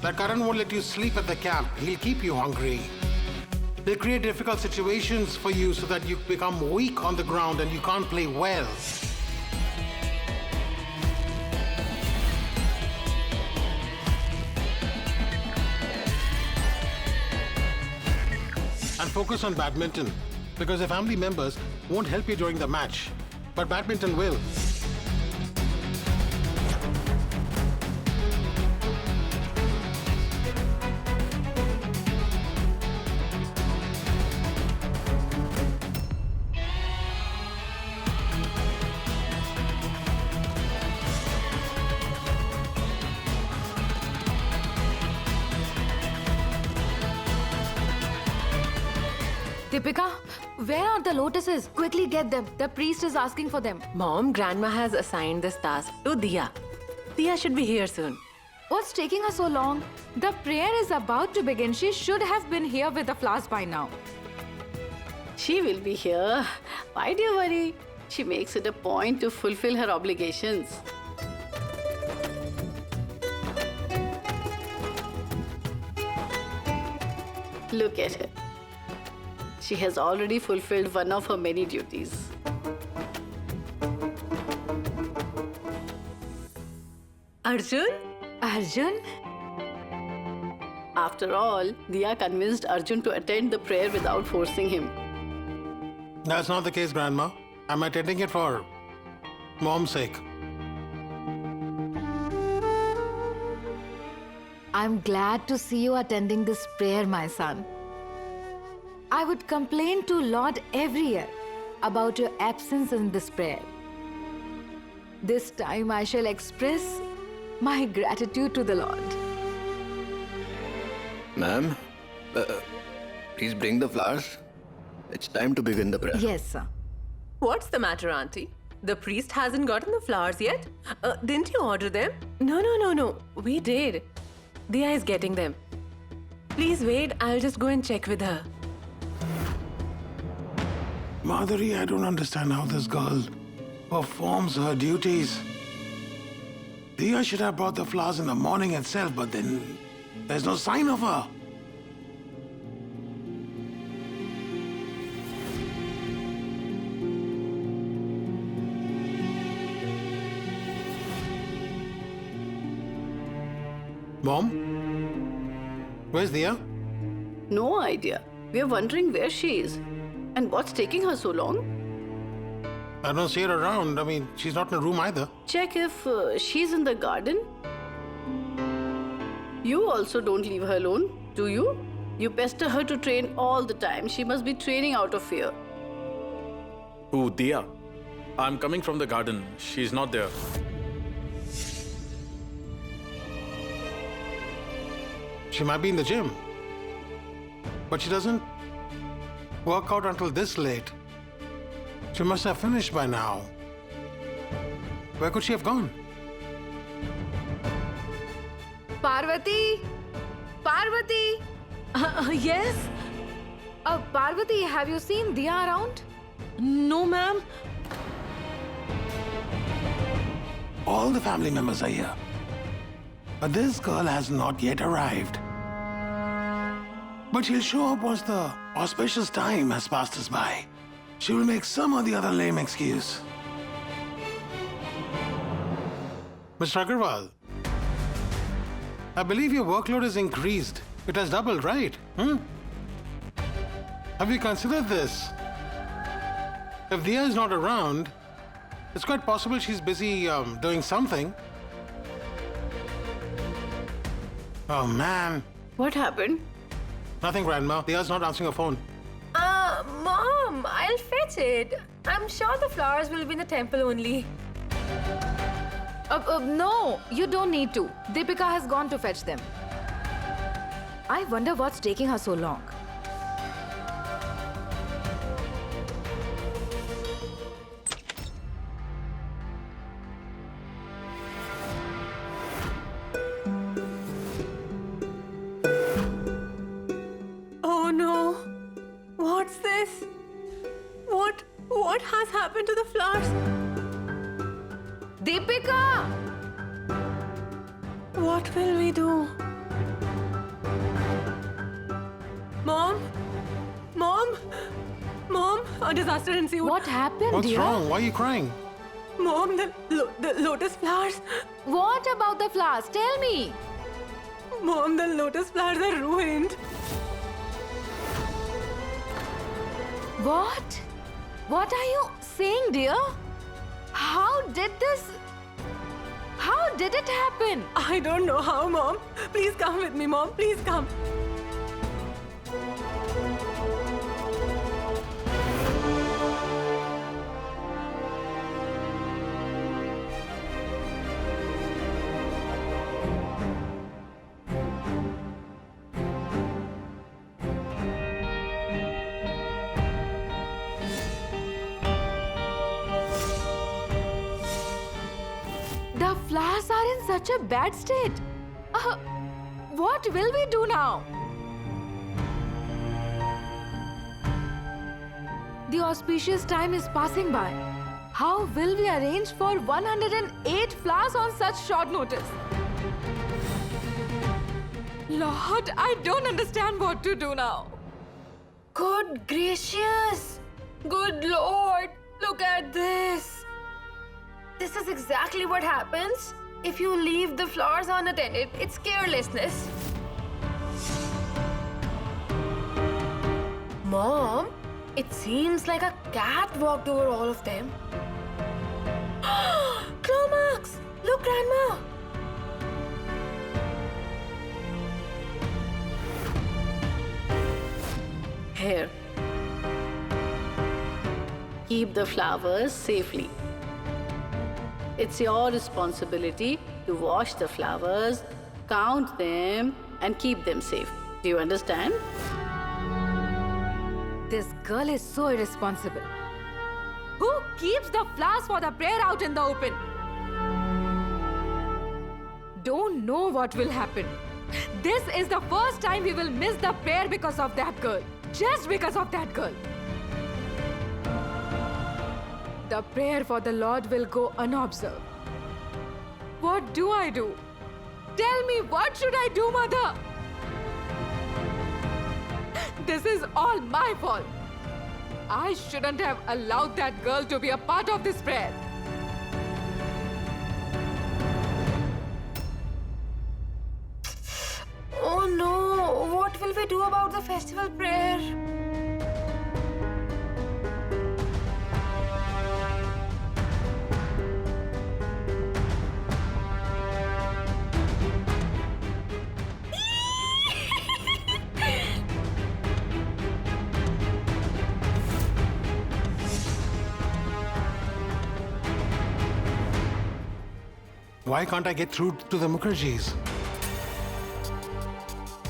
That Karan won't let you sleep at the camp. He'll keep you hungry. They create difficult situations for you so that you become weak on the ground and you can't play well. And focus on badminton, because the family members won't help you during the match, but badminton will. Deepika, where are the lotuses? Quickly get them. The priest is asking for them. Mom, Grandma has assigned this task to Diya. Diya should be here soon. What's taking her so long? The prayer is about to begin. She should have been here with the flowers by now. She will be here. Why do you worry? She makes it a point to fulfill her obligations. Look at her. She has already fulfilled one of her many duties. Arjun? Arjun? After all, Diya convinced Arjun to attend the prayer without forcing him. That's not the case, Grandma. I'm attending it for Mom's sake. I'm glad to see you attending this prayer, my son. I would complain to Lord every year about your absence in this prayer. This time I shall express my gratitude to the Lord. Ma'am, please bring the flowers. It's time to begin the prayer. Yes, sir. What's the matter, Auntie? The priest hasn't gotten the flowers yet? Didn't you order them? No. We did. Diya is getting them. Please wait. I'll just go and check with her. Madhuri, I don't understand how this girl performs her duties. Diya should have brought the flowers in the morning itself, but then there's no sign of her. Mom? Where's Diya? No idea. We are wondering where she is. And what's taking her so long? I don't see her around. I mean, she's not in the room either. Check if she's in the garden. You also don't leave her alone, do you? You pester her to train all the time. She must be training out of fear. Who, Diya? I'm coming from the garden. She's not there. She might be in the gym. But she doesn't work out until this late. She must have finished by now. Where could she have gone? Parvati! Parvati! Yes? Parvati, have you seen Diya around? No, ma'am. All the family members are here. But this girl has not yet arrived. But she'll show up once the auspicious time has passed us by. She will make some or the other lame excuse. Mr. Agarwal, I believe your workload is increased. It has doubled, right? Have you considered this? If Diya is not around, it's quite possible she's busy doing something. Oh, man. What happened? Nothing, Grandma. Diya's not answering her phone. Mom, I'll fetch it. I'm sure the flowers will be in the temple only. No, you don't need to. Deepika has gone to fetch them. I wonder what's taking her so long. Oh no. What's this? What has happened to the flowers? Deepika! What will we do? a disaster ensued. What happened, What's dear? wrong? Why are you crying? Mom, the lotus flowers. What about the flowers? Tell me. Mom, the lotus flowers are ruined. What? What are you saying, dear? How did it happen? I don't know how, Mom. Please come with me, Mom. Please come. The flowers are in such a bad state. What will we do now? The auspicious time is passing by. How will we arrange for 108 flowers on such short notice? Lord, I don't understand what to do now. Good gracious! Good Lord! Look at this! This is exactly what happens if you leave the flowers unattended. It's carelessness. Mom, it seems like a cat walked over all of them. Claw marks! Look, Grandma! Here. Keep the flowers safely. It's your responsibility to wash the flowers, count them, and keep them safe. Do you understand? This girl is so irresponsible. Who keeps the flowers for the prayer out in the open? Don't know what will happen. This is the first time we will miss the prayer because of that girl. Just because of that girl. The prayer for the Lord will go unobserved. What do I do? Tell me, what should I do, Mother? This is all my fault. I shouldn't have allowed that girl to be a part of this prayer. Oh no! What will we do about the festival prayer? Why can't I get through to the Mukherjees?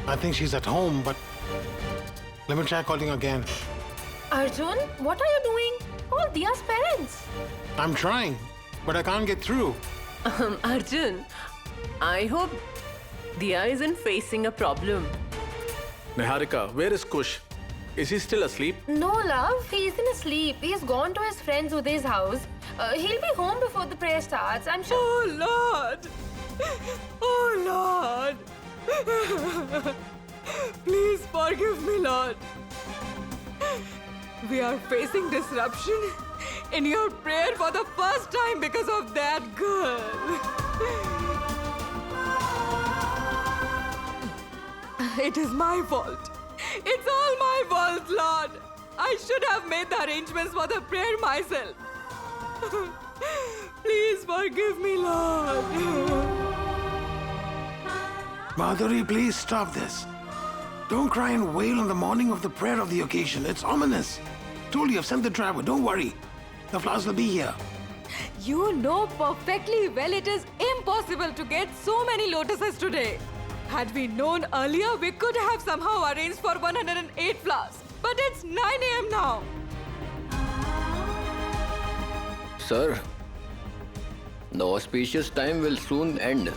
I think she's at home, but let me try calling again. Arjun, what are you doing? Call Diya's parents. I'm trying, but I can't get through. Arjun, I hope Diya isn't facing a problem. Niharika, where is Kush? Is he still asleep? No, love. He isn't asleep. He's gone to his friend's Uday's house. He'll be home before the prayer starts, I'm sure. Oh Lord! Oh Lord! Please forgive me, Lord. We are facing disruption in your prayer for the first time because of that girl. It is my fault. It's all my fault, Lord. I should have made the arrangements for the prayer myself. Please forgive me, Lord. Madhuri, please stop this. Don't cry and wail on the morning of the prayer of the occasion. It's ominous. Told you, I've sent the driver. Don't worry. The flowers will be here. You know perfectly well it is impossible to get so many lotuses today. Had we known earlier, we could have somehow arranged for 108 flowers. But it's 9 a.m. now. Sir, the auspicious time will soon end.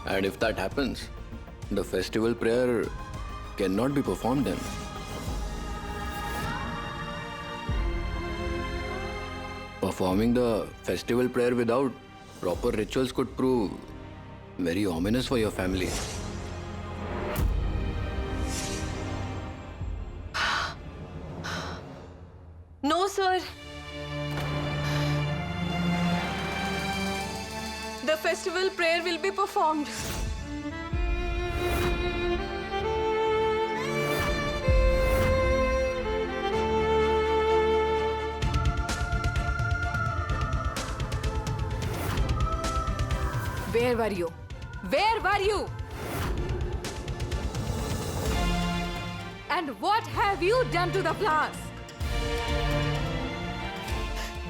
And if that happens, the festival prayer cannot be performed then. Performing the festival prayer without proper rituals could prove very ominous for your family. No, sir. The festival prayer will be performed. Where were you? Where were you? And what have you done to the flowers?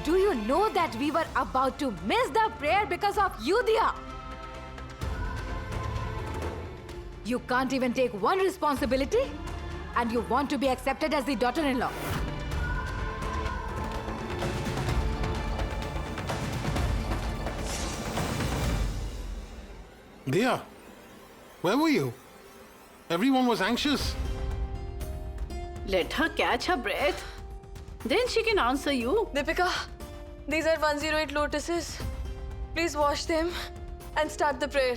Do you know that we were about to miss the prayer because of you, Diya? You can't even take one responsibility, and you want to be accepted as the daughter-in-law. Diya, where were you? Everyone was anxious. Let her catch her breath. Then she can answer you. Deepika, these are 108 lotuses. Please wash them and start the prayer.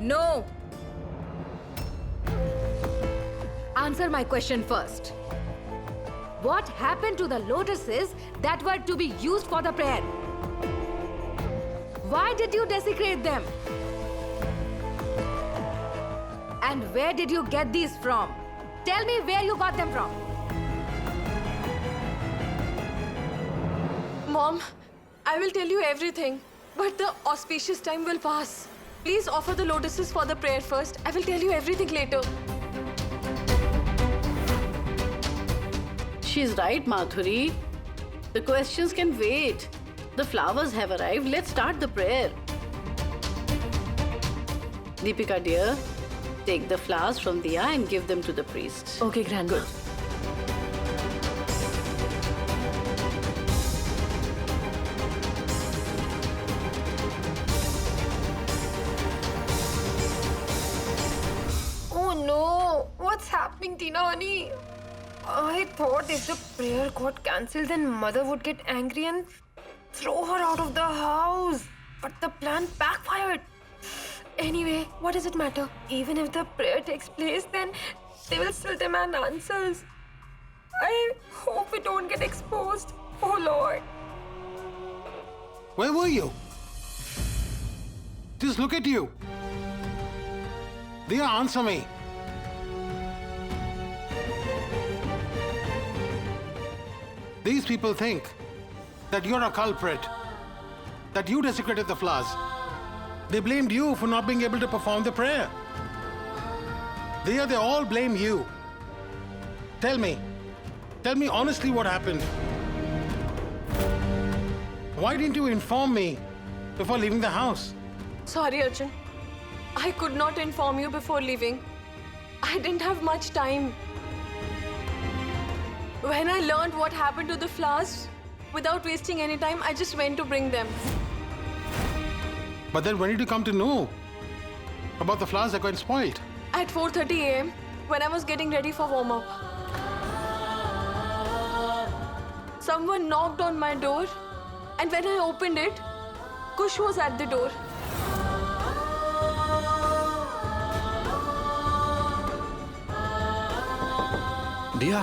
No. Answer my question first. What happened to the lotuses that were to be used for the prayer? Why did you desecrate them? And where did you get these from? Tell me where you got them from. Mom, I will tell you everything, but the auspicious time will pass. Please offer the lotuses for the prayer first. I will tell you everything later. She's right, Madhuri. The questions can wait. The flowers have arrived. Let's start the prayer. Deepika, dear, take the flowers from Diya and give them to the priest. Okay, Grandma. Good. Oh no! What's happening, Tina honey? I thought if the prayer got cancelled, then mother would get angry and throw her out of the house. But the plan backfired. Anyway, what does it matter? Even if the prayer takes place, then they will still demand answers. I hope we don't get exposed. Oh Lord. Where were you? Just look at you. Diya, answer me. These people think that you're a culprit, that you desecrated the flowers. They blamed you for not being able to perform the prayer. They all blame you. Tell me honestly what happened. Why didn't you inform me before leaving the house? Sorry, Arjun. I could not inform you before leaving. I didn't have much time. When I learned what happened to the flowers, without wasting any time, I just went to bring them. But then when did you come to know about the flowers that got spoiled? At 4:30 a.m., when I was getting ready for warm-up. Someone knocked on my door, and when I opened it, Kush was at the door. Diya!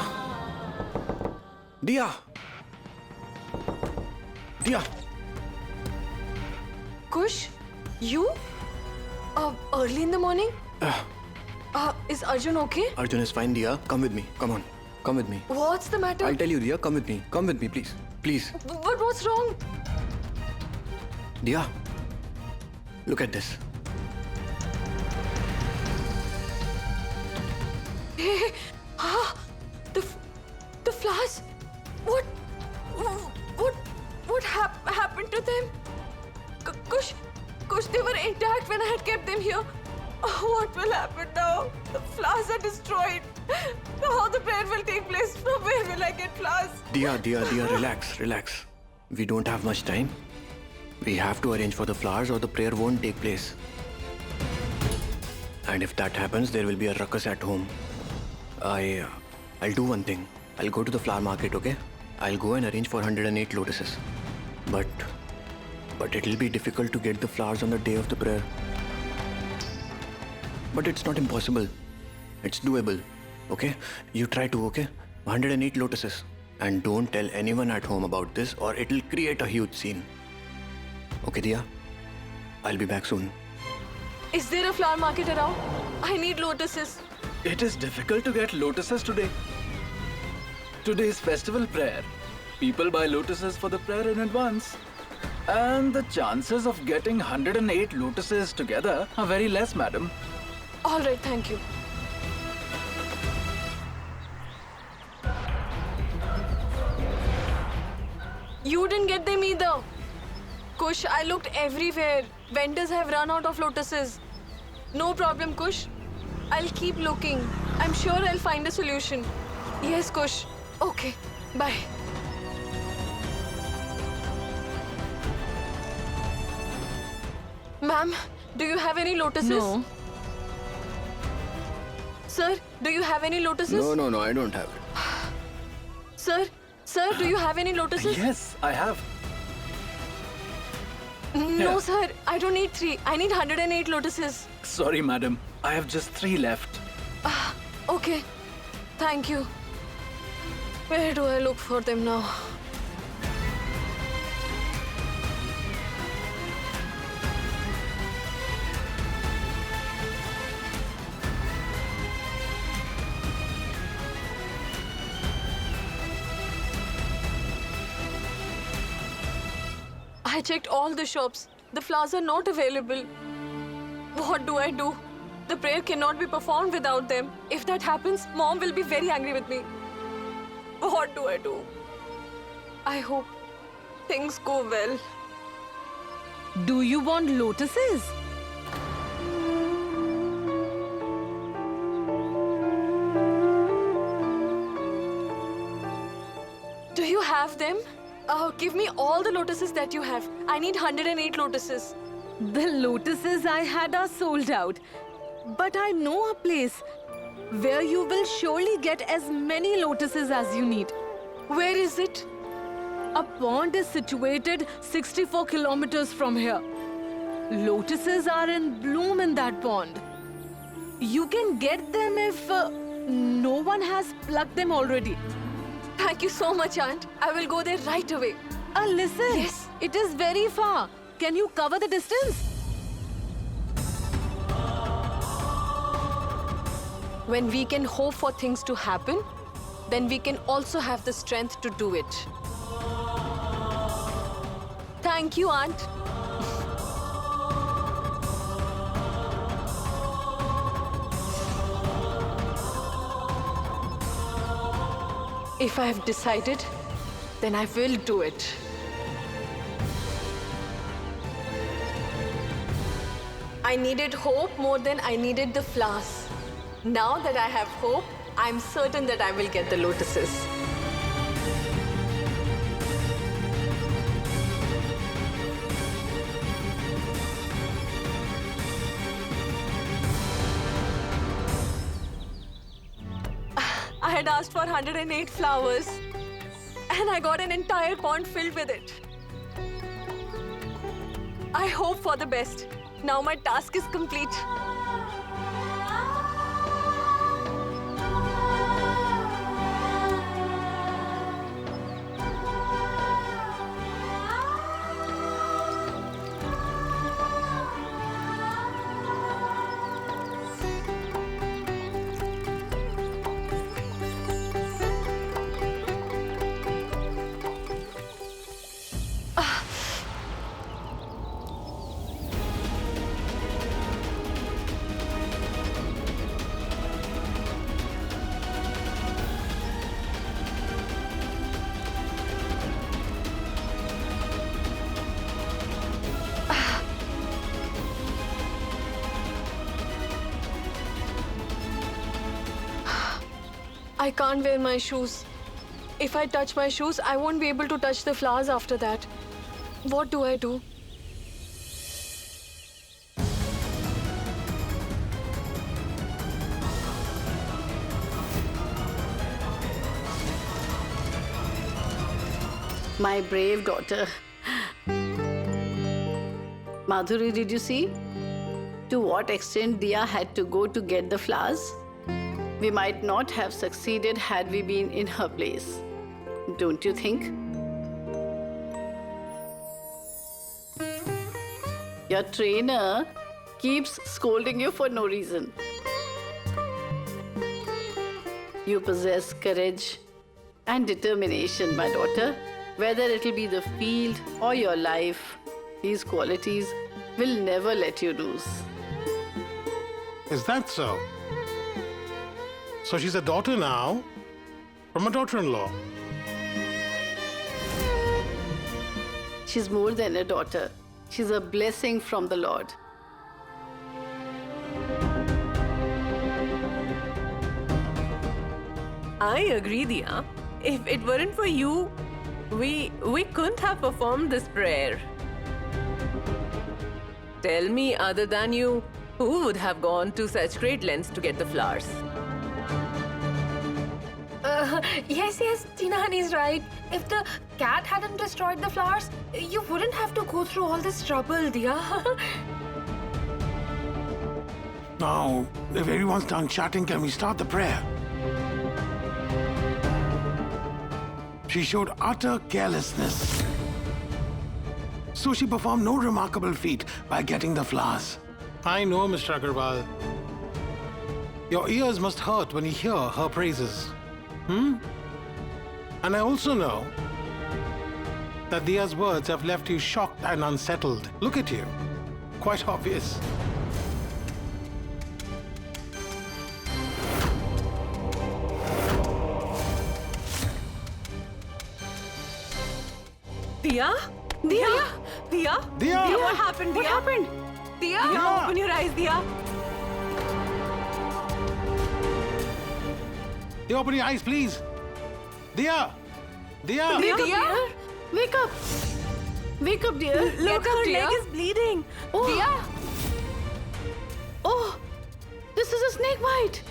Diya! Diya! Kush, you? Early in the morning? Is Arjun okay? Arjun is fine, Diya. Come with me. Come on. Come with me. What's the matter? I'll tell you, Diya. Come with me. Come with me, please. Please. But what's wrong? Diya, look at this. Hey, the flowers. What happened to them? Kush, they were intact when I had kept them here. What will happen now? The flowers are destroyed. How the prayer will take place? From where will I get flowers? Diya, relax. We don't have much time. We have to arrange for the flowers or the prayer won't take place. And if that happens, there will be a ruckus at home. I'll do one thing. I'll go to the flower market, okay? I'll go and arrange for 108 lotuses. But it'll be difficult to get the flowers on the day of the prayer. But it's not impossible. It's doable, okay? You try to, okay? 108 lotuses. And don't tell anyone at home about this or it'll create a huge scene. Okay, Dia? I'll be back soon. Is there a flower market around? I need lotuses. It is difficult to get lotuses today. Today is festival prayer. People buy lotuses for the prayer in advance. And the chances of getting 108 lotuses together are very less, madam. All right, thank you. You didn't get them either. Kush, I looked everywhere. Vendors have run out of lotuses. No problem, Kush. I'll keep looking. I'm sure I'll find a solution. Yes, Kush. Okay, bye. Ma'am, do you have any lotuses? No. Sir, do you have any lotuses? No, I don't have it. Sir, do you have any lotuses? Yes, I have. No, Yeah. sir, I don't need 3. I need 108 lotuses. Sorry, madam. I have just 3 left. Okay, thank you. Where do I look for them now? I checked all the shops. The flowers are not available. What do I do? The prayer cannot be performed without them. If that happens, Mom will be very angry with me. What do I do? I hope things go well. Do you want lotuses? Do you have them? Give me all the lotuses that you have. I need 108 lotuses. The lotuses I had are sold out. But I know a place where you will surely get as many lotuses as you need. Where is it? A pond is situated 64 kilometers from here. Lotuses are in bloom in that pond. You can get them if no one has plucked them already. Thank you so much, Aunt. I will go there right away. Listen. Yes. It is very far. Can you cover the distance? When we can hope for things to happen, then we can also have the strength to do it. Thank you, Aunt. If I have decided, then I will do it. I needed hope more than I needed the flowers. Now that I have hope, I'm certain that I will get the lotuses. I had asked for 108 flowers, and I got an entire pond filled with it. I hope for the best. Now my task is complete. I can't wear my shoes. If I touch my shoes, I won't be able to touch the flowers after that. What do I do? My brave daughter. Madhuri, did you see? To what extent Dia had to go to get the flowers? We might not have succeeded had we been in her place. Don't you think? Your trainer keeps scolding you for no reason. You possess courage and determination, my daughter. Whether it'll be the field or your life, these qualities will never let you lose. Is that so? So she's a daughter now from a daughter-in-law. She's more than a daughter. She's a blessing from the Lord. I agree, Dia. If it weren't for you, we couldn't have performed this prayer. Tell me, other than you, who would have gone to such great lengths to get the flowers? Yes, Tina Honey's right. If the cat hadn't destroyed the flowers, you wouldn't have to go through all this trouble, Dia. Now, if everyone's done chatting, can we start the prayer? She showed utter carelessness. So she performed no remarkable feat by getting the flowers. I know, Mr. Agarwal. Your ears must hurt when you hear her praises. And I also know that Dia's words have left you shocked and unsettled. Look at you. Quite obvious. Dia? Dia? Dia? Dia! What happened, Dia? What happened? Dia, open your eyes, Dia. Dia, open your eyes, please. Dia! Dia! Dia? Wake up! Wake up, dear. Look, her leg is bleeding. Oh. Oh, this is a snake bite.